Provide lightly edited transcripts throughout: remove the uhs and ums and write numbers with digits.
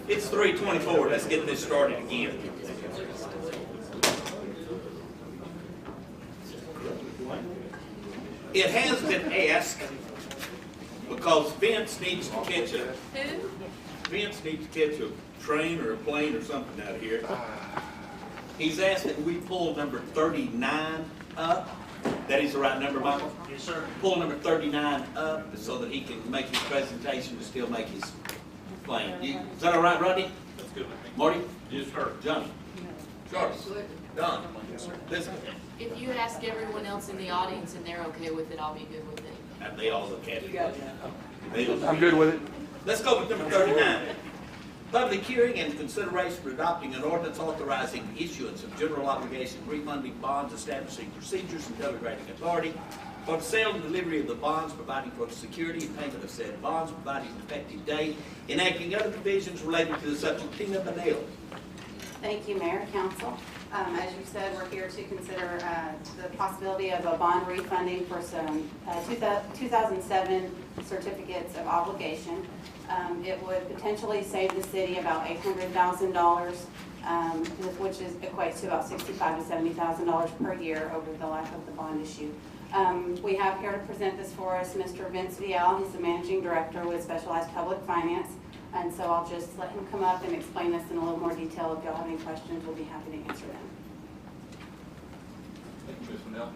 It's 3:24. Let's get this started again. It has been asked because Vince needs to catch a train or a plane or something out here. He's asked that we pull number 39 up. That is the right number, Michael? Yes, sir. Pull number 39 up so that he can make his presentation and still make his plane. Is that all right, Rodney? That's good. Marty? Yes, sir. Johnny? Charles? Don? Yes, sir. Listen. If you ask everyone else in the audience and they're okay with it, I'll be good with it. And they all look at it. I'm good with it. Let's go with number 39. Public hearing and consideration for adopting an ordinance authorizing the issuance of general obligation refunding bonds, establishing procedures and delegating authority for the sale and delivery of the bonds, providing for the security and payment of said bonds, providing an effective date, enacting other provisions related to the subject. Tina Bunnell. Thank you, Mayor, Council. As you said, we're here to consider the possibility of a bond refunding for some 2007 certificates of obligation. It would potentially save the city about $800,000, which equates to about $65,000 to $70,000 per year over the life of the bond issue. We have here to present this for us Mr. Vince Vial. He's the Managing Director with Specialized Public Finance. And so I'll just let him come up and explain this in a little more detail. If y'all have any questions, we'll be happy to answer them. Thank you, Ms. Bunnell.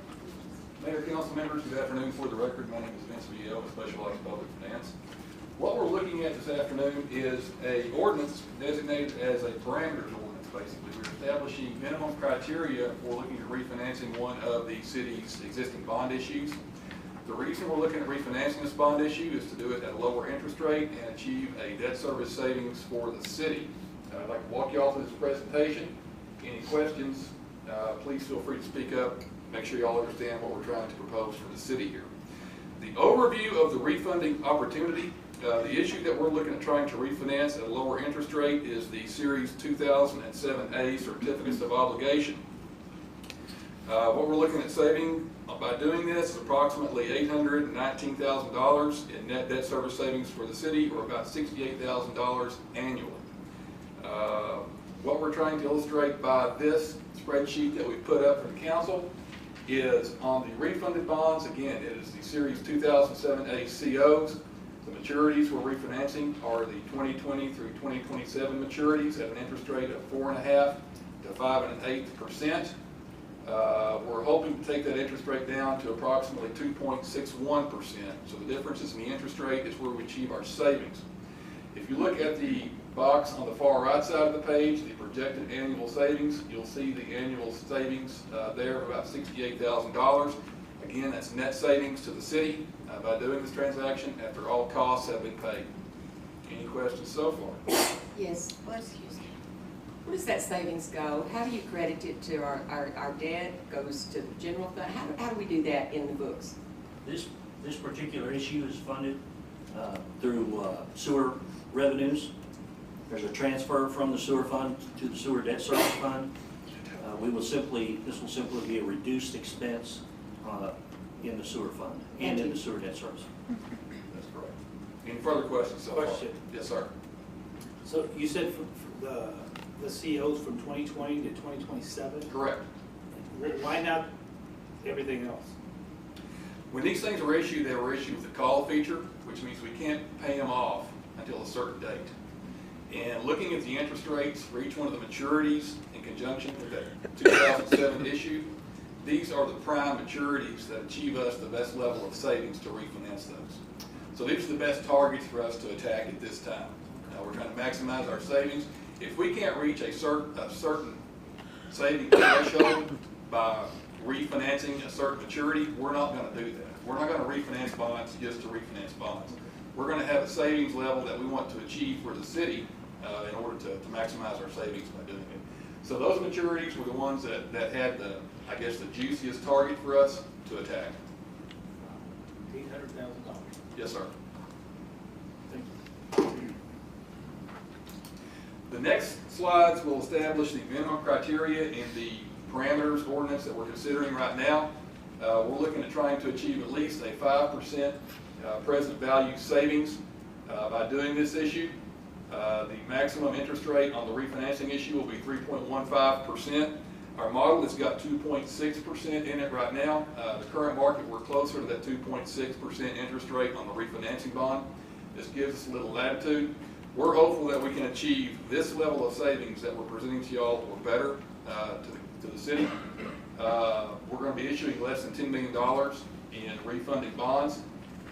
Mayor, council members, good afternoon. For the record, my name is Vince Vial with Specialized Public Finance. What we're looking at this afternoon is an ordinance designated as a parameters ordinance, basically. We're establishing minimum criteria for looking at refinancing one of the city's existing bond issues. The reason we're looking at refinancing this bond issue is to do it at a lower interest rate and achieve a debt service savings for the city. I'd like to walk you all through this presentation. Any questions, please feel free to speak up. Make sure you all understand what we're trying to propose for the city here. The overview of the refunding opportunity. The issue that we're looking at trying to refinance at a lower interest rate is the Series 2007A Certificates of Obligation. What we're looking at saving by doing this is approximately $819,000 in net debt service savings for the city, or about $68,000 annually. What we're trying to illustrate by this spreadsheet that we put up for the council is on the refunded bonds. Again, it is the Series 2007A COs. The maturities we're refinancing are the 2020 through 2027 maturities at an interest rate of 4.5% to 5.125%. We're hoping to take that interest rate down to approximately 2.61%. So the differences in the interest rate is where we achieve our savings. If you look at the box on the far right side of the page, the projected annual savings, you'll see the annual savings there of about $68,000. Again, that's net savings to the city by doing this transaction after all costs have been paid. Any questions so far? Yes. Well, excuse me. Where does that savings go? How do you credit it to our debt? Goes to the general fund? How do we do that in the books? This particular issue is funded through sewer revenues. There's a transfer from the sewer fund to the sewer debt service fund. This will simply be a reduced expense in the sewer fund and in the sewer debt service. That's correct. Any further questions so far? Yes, sir. So you said for the COs from 2020 to 2027? Correct. Why not everything else? When these things were issued, they were issued with a call feature, which means we can't pay them off until a certain date. And looking at the interest rates for each one of the maturities in conjunction with that 2007 issue, these are the prime maturities that achieve us the best level of savings to refinance those. So these are the best targets for us to attack at this time. We're trying to maximize our savings. If we can't reach a certain saving threshold by refinancing a certain maturity, we're not going to do that. We're not going to refinance bonds just to refinance bonds. We're going to have a savings level that we want to achieve for the city in order to maximize our savings by doing it. So those maturities were the ones that had the, I guess, the juiciest target for us to attack. $800,000. Yes, sir. Thank you. The next slides will establish the minimum criteria in the parameters ordinance that we're considering right now. We're looking at trying to achieve at least a 5% present value savings by doing this issue. The maximum interest rate on the refinancing issue will be 3.15%. Our model has got 2.6% in it right now. The current market, we're closer to that 2.6% interest rate on the refinancing bond. This gives us a little latitude. We're hopeful that we can achieve this level of savings that we're presenting to y'all or better to the city. We're going to be issuing less than $10 million in refunding bonds,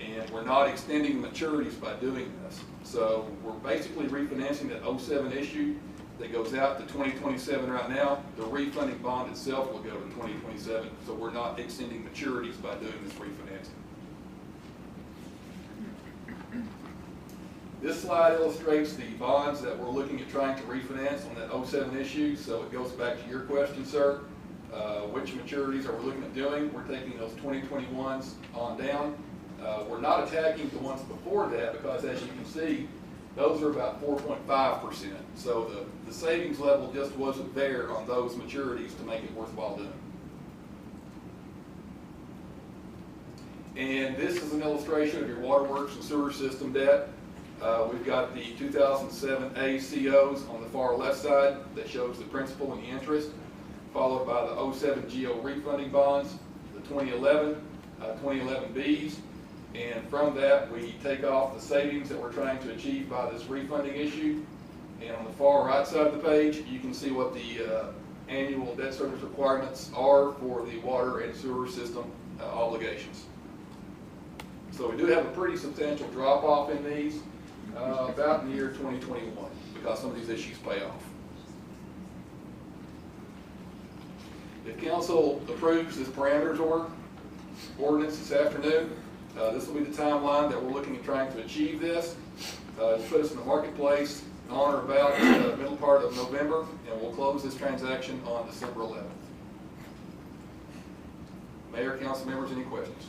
and we're not extending maturities by doing this. So we're basically refinancing that 07 issue that goes out to 2027 right now. The refunding bond itself will go to 2027, so we're not extending maturities by doing this refinancing. This slide illustrates the bonds that we're looking at trying to refinance on that 07 issue, so it goes back to your question, sir. Which maturities are we looking at doing? We're taking those 2021s on down. We're not attacking the ones before that because, as you can see, those are about 4.5%. So the savings level just wasn't there on those maturities to make it worthwhile doing. And this is an illustration of your waterworks and sewer system debt. We've got the 2007 ACOs on the far left side that shows the principal and the interest, followed by the 07 GO refunding bonds, the 2011 Bs, and from that we take off the savings that we're trying to achieve by this refunding issue. And on the far right side of the page, you can see what the annual debt service requirements are for the water and sewer system obligations. So we do have a pretty substantial drop off in these about in the year 2021 because some of these issues pay off. If council approves this parameters ordinance this afternoon, this will be the timeline that we're looking at trying to achieve this. To put us in the marketplace on or about the middle part of November, and we'll close this transaction on December 11th. Mayor, council members, any questions?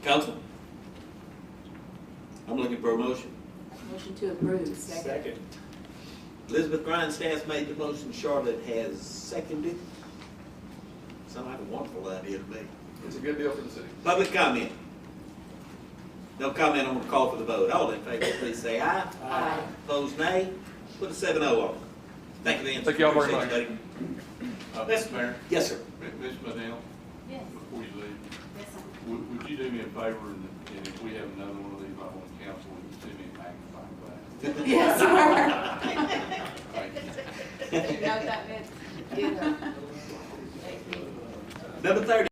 Council? I'm looking for a motion. Motion to approve. Second. Elizabeth Grindstaff made the motion, Charlotte has seconded. Sounds like a wonderful idea to me. It's a good deal for the city. Public comment. No comment on the call for the vote. All in favor, please say aye. Aye. Opposed, nay. Put a 7-0 on it. Thank you, Nancy. Thank you all very Appreciate much. you, buddy. Mr. Mayor, Yes, sir. Ms. Bunnell, Yes. before you leave, Yes, sir. would you do me a favor, and if we have another one of these, I want council to send me a magnifying glass? Yes, sir. Thank you. Did you know that, Mitch? Number 30.